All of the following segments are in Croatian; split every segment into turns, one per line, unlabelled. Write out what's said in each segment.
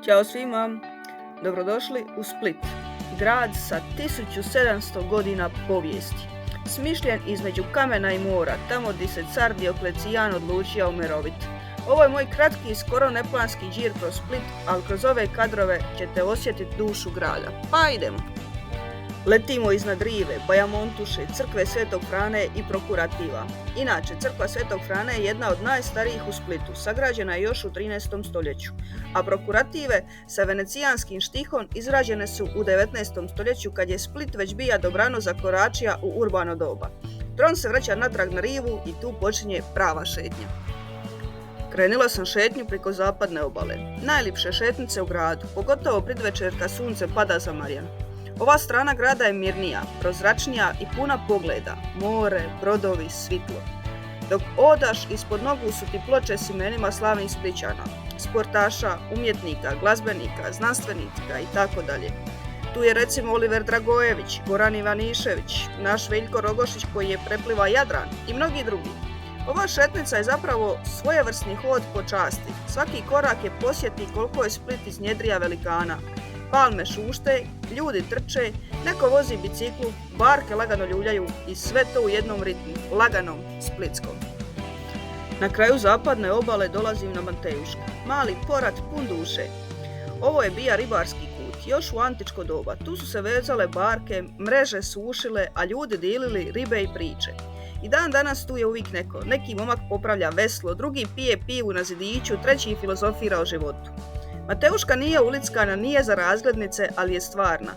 Ćao svima, dobrodošli u Split, grad sa 1700 godina povijesti, smišljen između kamena i mora, tamo gdje se car Dioklecijan odlučio umiroviti. Ovo je moj kratki, skoro neplanski džir kroz Split, ali kroz ove kadrove ćete osjetiti dušu grada. Pa idemo! Letimo iznad rive, Bajamontuše, crkve Svetog Frane i prokurativa. Inače, crkva Svetog Frane je jedna od najstarijih u Splitu, sagrađena je još u 13. stoljeću, a prokurative sa venecijanskim štihom izrađene su u 19. stoljeću kad je Split već bija dobrano zakoračija u urbano doba. Tron se vraća natrag na rivu i tu počinje prava šetnja. Krenula sam šetnju preko zapadne obale, najljepše šetnice u gradu, pogotovo predvečer kad sunce pada za Marjan. Ova strana grada je mirnija, prozračnija i puna pogleda, more, brodovi, svitlo. Dok odaš, ispod nogu su ti ploče s imenima slavnih Splićana, sportaša, umjetnika, glazbenika, znanstvenika itd. Tu je recimo Oliver Dragojević, Goran Ivanišević, naš Veljko Rogošić koji je prepliva Jadran i mnogi drugi. Ova šetnica je zapravo svojevrsni hod po časti. Svaki korak je posjeti koliko je Split iznjedrija velikana. Palme šušte, ljudi trče, neko vozi biciklu, barke lagano ljuljaju i sve to u jednom ritmu, laganom, splitskom. Na kraju zapadne obale dolazim na Mateušku, mali porat pun duše. Ovo je bija ribarski kut, još u antičko doba. Tu su se vezale barke, mreže sušile, a ljudi dilili ribe i priče. I dan danas tu je uvijek neko. Neki momak popravlja veslo, drugi pije pivu na zidiću, treći filozofira o životu. Mateuška nije ulickana, nije za razglednice, ali je stvarna.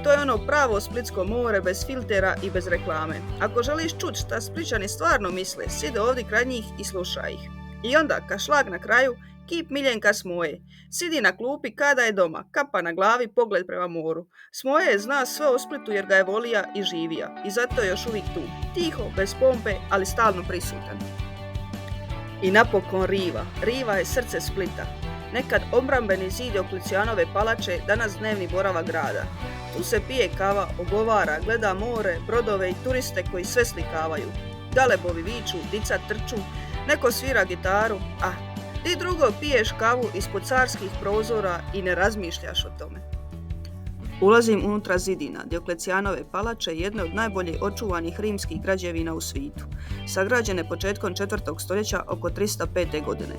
To je ono pravo splitsko more, bez filtera i bez reklame. Ako želiš čuti šta Splićani stvarno misle, sidi ovdje kraj njih i slušaj ih. I onda, ka šlag na kraju, kip Miljenka Smoje. Sidi na klupi kada je doma, kapa na glavi, pogled prema moru. Smoje zna sve o Splitu jer ga je volija i živija. I zato je još uvijek tu. Tiho, bez pompe, ali stalno prisutan. I napokon riva. Riva je srce Splita. Nekad obrambeni zid Dioklecijanove palače, danas dnevni boravak grada. Tu se pije kava, ogovara, gleda more, brodove i turiste koji sve slikavaju. Galebovi viču, dica trču, neko svira gitaru, a ti drugo piješ kavu ispod carskih prozora i ne razmišljaš o tome. Ulazim unutra zidina Dioklecijanove palače, jedne od najbolje očuvanih rimskih građevina u svijetu, sagrađene početkom 4. stoljeća oko 305. godine.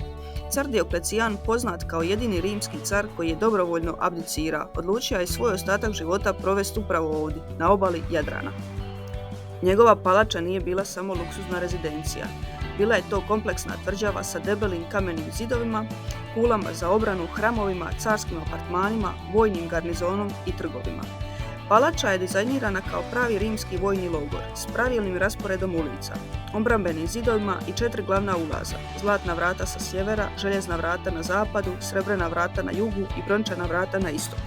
Car Dioklecijan, poznat kao jedini rimski car koji je dobrovoljno abdicirao, odlučio je svoj ostatak života provesti upravo ovdje, na obali Jadrana. Njegova palača nije bila samo luksuzna rezidencija. Bila je to kompleksna tvrđava sa debelim kamenim zidovima, kulama za obranu, hramovima, carskim apartmanima, vojnim garnizonom i trgovima. Palača je dizajnirana kao pravi rimski vojni logor, s pravilnim rasporedom ulica, obrambenim zidovima i 4 glavna ulaza, zlatna vrata sa sjevera, željezna vrata na zapadu, srebrena vrata na jugu i brončana vrata na istoku.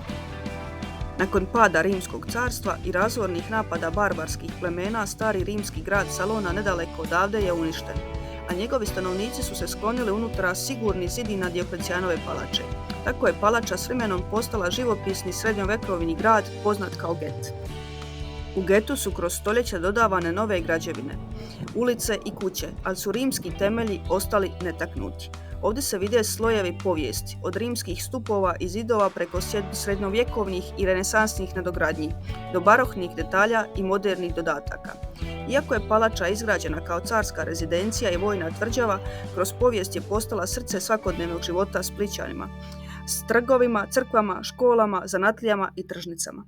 Nakon pada Rimskog carstva i razornih napada barbarskih plemena, stari rimski grad Salona nedaleko odavde je uništen, a njegovi stanovnici su se sklonili unutra sigurni zidina Dioklecijanove palače. Tako je palača s vremenom postala živopisni srednjovekovni grad poznat kao get. U getu su kroz stoljeća dodavane nove građevine, ulice i kuće, ali su rimski temelji ostali netaknuti. Ovdje se vide slojevi povijesti, od rimskih stupova i zidova preko srednjovjekovnih i renesansnih nadogradnji, do baroknih detalja i modernih dodataka. Iako je palača izgrađena kao carska rezidencija i vojna tvrđava, kroz povijest je postala srce svakodnevnog života Splićanima, s trgovima, crkvama, školama, zanatlijama i tržnicama.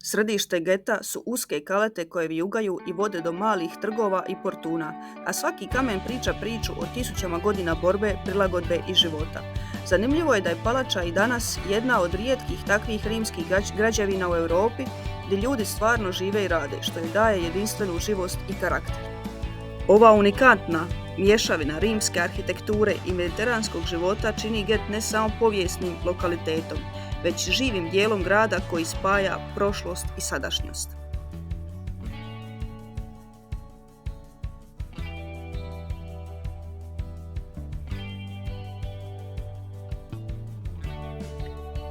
Središte geta su uske kalete koje vijugaju i vode do malih trgova i portuna, a svaki kamen priča priču o tisućama godina borbe, prilagodbe i života. Zanimljivo je da je palača i danas jedna od rijetkih takvih rimskih građevina u Europi gdje ljudi stvarno žive i rade, što joj daje jedinstvenu živost i karakter. Ova unikatna mješavina rimske arhitekture i mediteranskog života čini get ne samo povijesnim lokalitetom, već živim dijelom grada koji spaja prošlost i sadašnjost.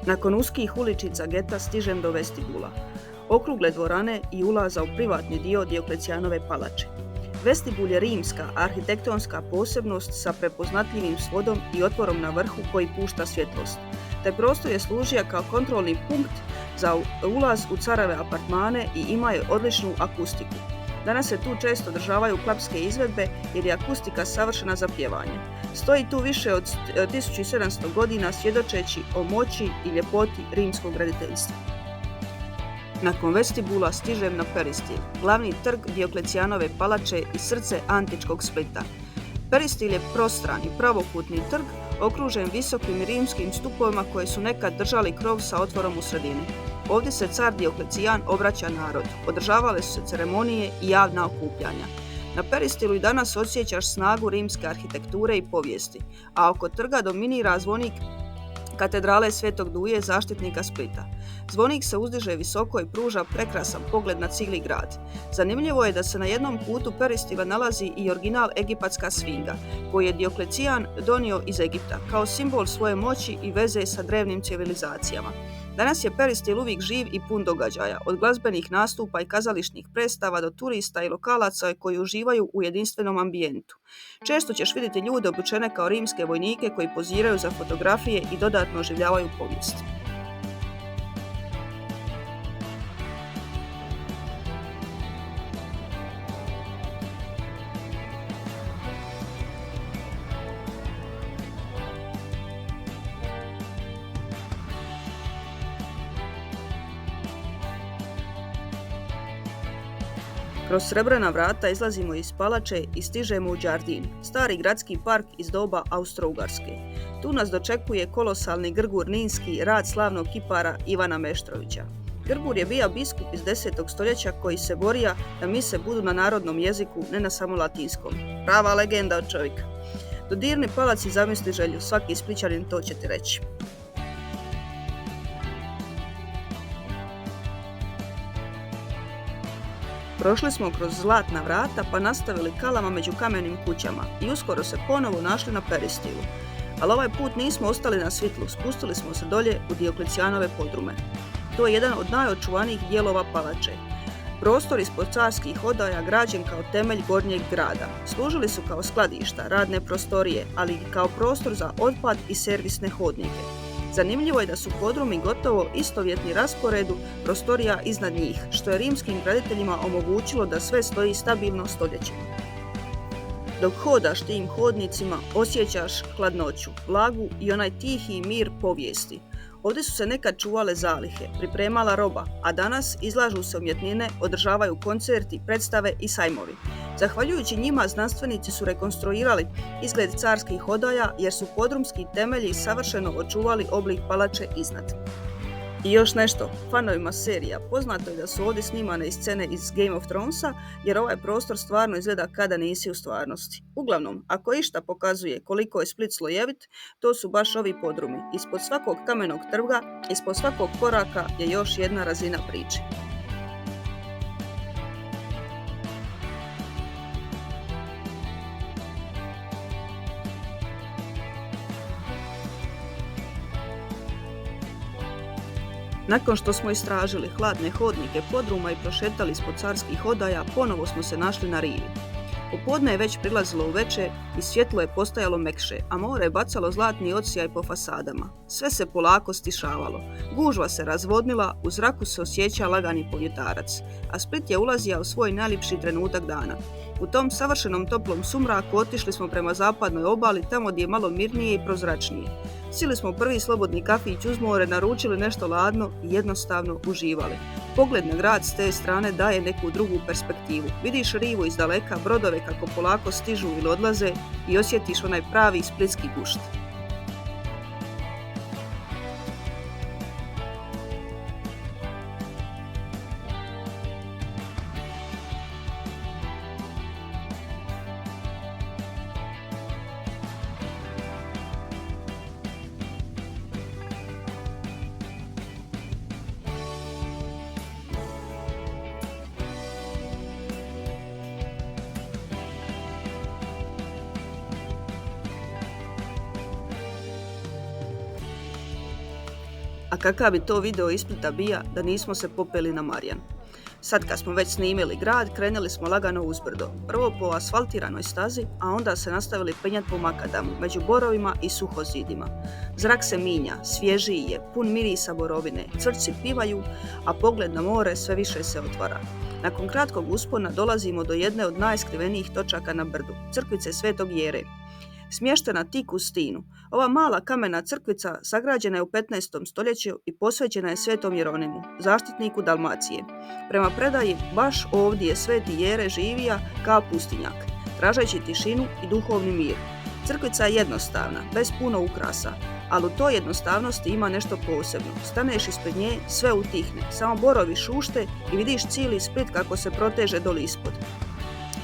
Nakon uskih uličica geta stižem do vestibula, okrugle dvorane i ulaza u privatni dio Dioklecijanove palače. Vestibul je rimska arhitektonska posebnost sa prepoznatljivim svodom i otvorom na vrhu koji pušta svjetlost. Taj prostor je služio kao kontrolni punkt za ulaz u careve apartmane i ima je odličnu akustiku. Danas se tu često održavaju klapske izvedbe jer je akustika savršena za pjevanje. Stoji tu više od 1700 godina svjedočeći o moći i ljepoti rimskog graditeljstva. Nakon vestibula stižem na Peristil, glavni trg Dioklecijanove palače i srce antičkog Splita. Peristil je prostran i pravokutni trg okružen visokim rimskim stupovima koji su nekad držali krov sa otvorom u sredini. Ovdje se car Dioklecijan obraća narodu, održavale su se ceremonije i javna okupljanja. Na Peristilu i danas osjećaš snagu rimske arhitekture i povijesti, a oko trga dominira zvonik katedrale Svetog Duje, zaštitnika Splita. Zvonik se uzdiže visoko i pruža prekrasan pogled na cijeli grad. Zanimljivo je da se na jednom putu Peristila nalazi i original egipatska sfinga, koju je Dioklecijan donio iz Egipta, kao simbol svoje moći i veze sa drevnim civilizacijama. Danas je Peristil uvijek živ i pun događaja, od glazbenih nastupa i kazališnih predstava do turista i lokalaca koji uživaju u jedinstvenom ambijentu. Često ćeš vidjeti ljude obučene kao rimske vojnike koji poziraju za fotografije i dodatno oživljavaju povijest. Kroz srebrna vrata izlazimo iz palače i stižemo u Đardin, stari gradski park iz doba Austro-Ugarske. Tu nas dočekuje kolosalni Grgur Ninski, rad slavnog kipara Ivana Meštrovića. Grgur je bio biskup iz 10. stoljeća koji se borio da mise budu na narodnom jeziku, ne na samo latinskom. Prava legenda od čovjeka. Dodirni palac i zamisli želju, svaki Splićanin to će ti reći. Prošli smo kroz zlatna vrata pa nastavili kalama među kamenim kućama i uskoro se ponovo našli na Peristilu. Ali ovaj put nismo ostali na svitlu, spustili smo se dolje u Dioklecijanove podrume. To je jedan od najočuvanijih dijelova palače. Prostor ispod carskih odaja građen kao temelj gornjeg grada. Služili su kao skladišta, radne prostorije, ali i kao prostor za otpad i servisne hodnike. Zanimljivo je da su podrumi gotovo istovjetni rasporedu prostorija iznad njih, što je rimskim graditeljima omogućilo da sve stoji stabilno stoljećima. Dok hodaš tim hodnicima, osjećaš hladnoću, vlagu i onaj tihi mir povijesti. Ovdje su se nekad čuvale zalihe, pripremala roba, a danas izlažu se umjetnine, održavaju koncerti, predstave i sajmovi. Zahvaljujući njima znanstvenici su rekonstruirali izgled carskih odaja jer su podrumski temelji savršeno očuvali oblik palače iznad. I još nešto, fanovima serija, poznato je da su ovdje snimane i scene iz Game of Thronesa jer ovaj prostor stvarno izgleda kada nisi u stvarnosti. Uglavnom, ako išta pokazuje koliko je Split slojevit, to su baš ovi podrumi. Ispod svakog kamenog trga, ispod svakog koraka je još jedna razina priče. Nakon što smo istražili hladne hodnike podruma i prošetali ispod carskih odaja, ponovo smo se našli na rivi. Popodne je već prilazilo u veče i svjetlo je postajalo mekše, a more je bacalo zlatni odsjaj po fasadama. Sve se polako stišavalo. Gužva se razvodnila, u zraku se osjeća lagani povjetarac, a Split je ulazio u svoj najljepši trenutak dana. U tom savršenom toplom sumraku otišli smo prema zapadnoj obali, tamo gdje je malo mirnije i prozračnije. Sjeli smo prvi slobodni kafić uz more, naručili nešto ladno i jednostavno uživali. Pogled na grad s te strane daje neku drugu perspektivu. Vidiš rivu iz daleka, brodove kako polako stižu ili odlaze i osjetiš onaj pravi splitski gušt. A kakav bi to video iz Splita bija da nismo se popeli na Marjan. Sad kad smo već snimili grad, krenuli smo lagano uzbrdo. Prvo po asfaltiranoj stazi, a onda se nastavili penjati po makadamu, među borovima i suhozidima. Zrak se minja, svježiji je, pun mirisa borovine, cvrčci pivaju, a pogled na more sve više se otvara. Nakon kratkog uspona dolazimo do jedne od najskrivenijih točaka na brdu, crkvice Svetog Jere. Smještena tik uz Stinu, ova mala kamena crkvica sagrađena je u 15. stoljeću i posvećena je Svetom Jeronimu, zaštitniku Dalmacije. Prema predaji, baš ovdje je Sveti Jere živija kao pustinjak, tražeći tišinu i duhovni mir. Crkvica je jednostavna, bez puno ukrasa, ali u toj jednostavnosti ima nešto posebno. Staneš ispred nje, sve utihne, samo borovi šušte i vidiš cijeli Split kako se proteže doli ispod.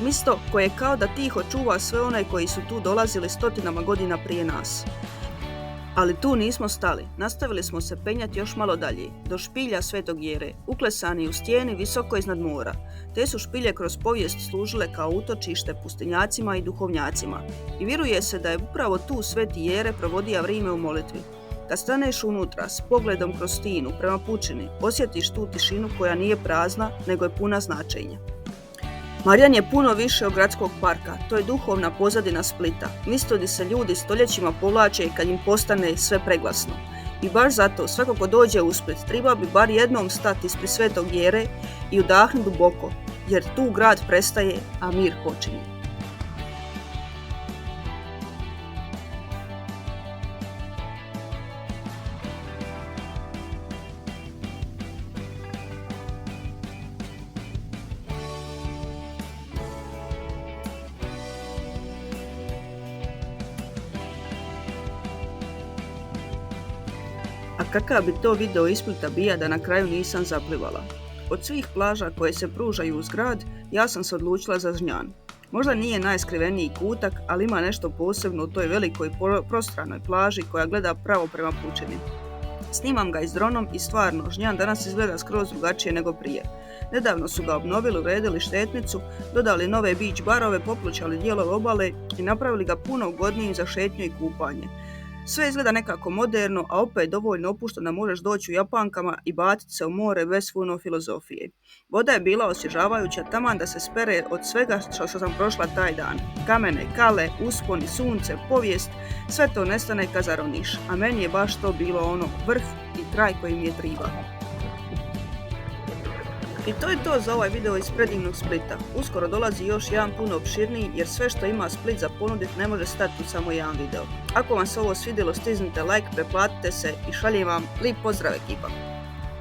Mjesto koje kao da tiho čuva sve one koji su tu dolazili stotinama godina prije nas. Ali tu nismo stali, nastavili smo se penjati još malo dalje, do špilja Svetog Jere, uklesani u stijeni visoko iznad mora. Te su špilje kroz povijest služile kao utočište pustinjacima i duhovnjacima. I vjeruje se da je upravo tu Sveti Jere provodio vrijeme u molitvi. Kad staneš unutra, s pogledom kroz Stinu prema pučini, osjetiš tu tišinu koja nije prazna, nego je puna značenja. Marjan je puno više od gradskog parka, to je duhovna pozadina Splita, mjesto gdje se ljudi stoljećima povlače kad im postane sve preglasno. I baš zato, svako ko dođe u Split, treba bi bar jednom stati ispred Svetog Jere i udahnuti duboko, jer tu grad prestaje, a mir počinje. A kakav bi to video iz Splita bija da na kraju nisam zaplivala? Od svih plaža koje se pružaju uz grad, ja sam se odlučila za Žnjan. Možda nije najskriveniji kutak, ali ima nešto posebno u toj velikoj prostranoj plaži koja gleda pravo prema pučini. Snimam ga i s dronom i stvarno, Žnjan danas izgleda skroz drugačije nego prije. Nedavno su ga obnovili, uredili šetnicu, dodali nove beach barove, poplučali dijelove obale i napravili ga puno ugodnijim za šetnju i kupanje. Sve izgleda nekako moderno, a opet dovoljno opušteno da možeš doći u japankama i baciti se u more bez puno filozofije. Voda je bila osvježavajuća, taman da se spere od svega što sam prošla taj dan. Kamene, kale, usponi, sunce, povijest, sve to nestane kad zaroniš, a meni je baš to bilo ono vrh i kraj koji mi je triba. I to je to za ovaj video iz predivnog Splita. Uskoro dolazi još jedan puno opširniji, jer sve što ima Split za ponuditi ne može stati u samo jedan video. Ako vam se ovo svidjelo, stiznite like, preplatite se i šaljem vam lijep pozdrav ekipa.